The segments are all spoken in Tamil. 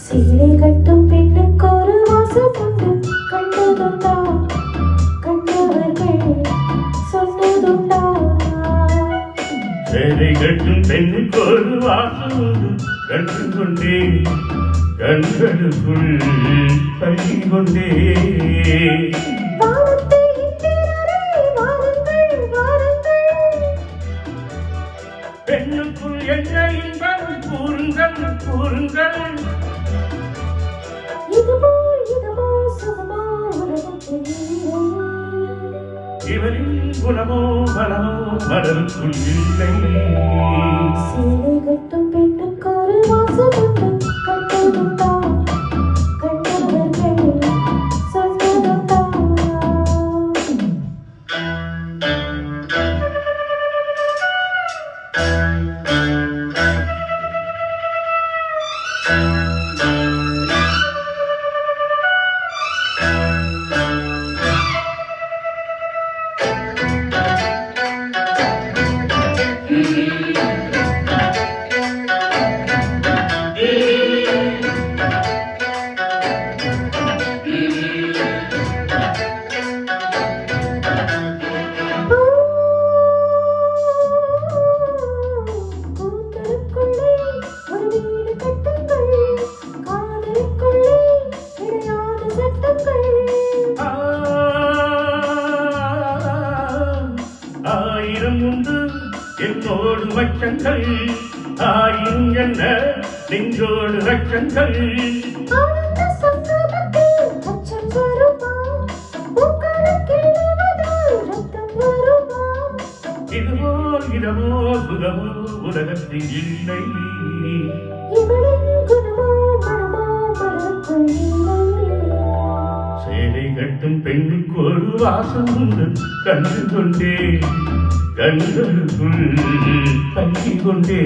சீலை கட்டும் பெண்ணுக்கு ஒரு வாசம் உண்டு, கண்டதுண்டா கண்டவர்கள் சொன்னதுண்டா. சேலை கட்டும் பெண்ணுக்கு ஒரு வாசம் உண்டு, கண்டு கொண்டே கண்களுக்குள் பள்ளி கொண்டே. பெண்ணுக்குள் என்ன இன்பம் கூறுங்கள் கூறுங்கள். இவரின் குணமோ மனமோ மலருக்குள் இல்லை. சேலை கட்டும் பெண்ணுக்கு ஒரு வாசம் உண்டு, கண்டதுண்டா கண்டவர்கள் சொன்னதுண்டா. ஆயிரம் உண்டு என்னோடு வச்சங்கள், ஆயிரம் என்ன நெஞ்சோடு ரச்சங்கள். இதுபோல் இடமோ சுகமோ உலகத்தில் இல்லை. சேலை கட்டும் பெண்ணுக்கு ஒரு வாசம் உண்டு, கண்டு கொண்டே கண்களுக்குள் பள்ளி கொண்டே.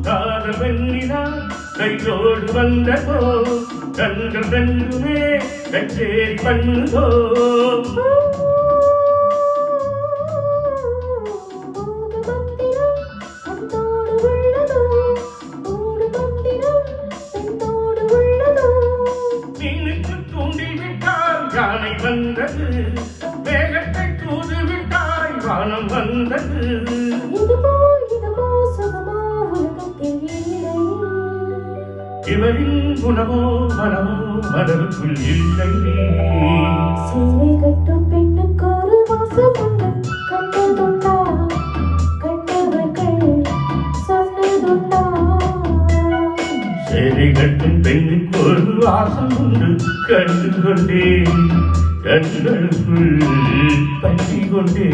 காதல் வெண்ணினா கையோடு வந்ததோ, கண்கள் ரெண்டுமே கச்சேரி பண்ணுதோ. மீனுக்கு தூண்டில் விட்டால் யானை வந்தது, வேகத்தை தூது விட்டாய் வானம் வந்தது. இவரின் குணமோ மனமோ மலருக்குள் இல்லை. சேலை கட்டும் பெண்ணுக்கு ஒரு வாசம் உண்டு, கண்டதுண்டா கண்டவர்கள் சொன்னதுண்டா. சேலை கட்டும் பெண்ணுக்கு ஒரு வாசம் உண்டு, கண்டு கொண்டே கண்களுக்குள் பள்ளி கொண்டே.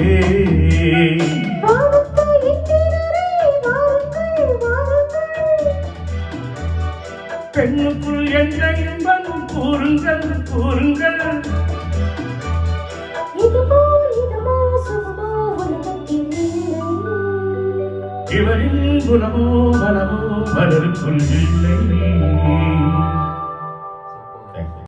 பெண்ணுக்குள் என்ன இன்பம் கூறுங்கள் கூறுங்கள். இவரின் குணமோ மனமோ மலருக்குள் இல்லை.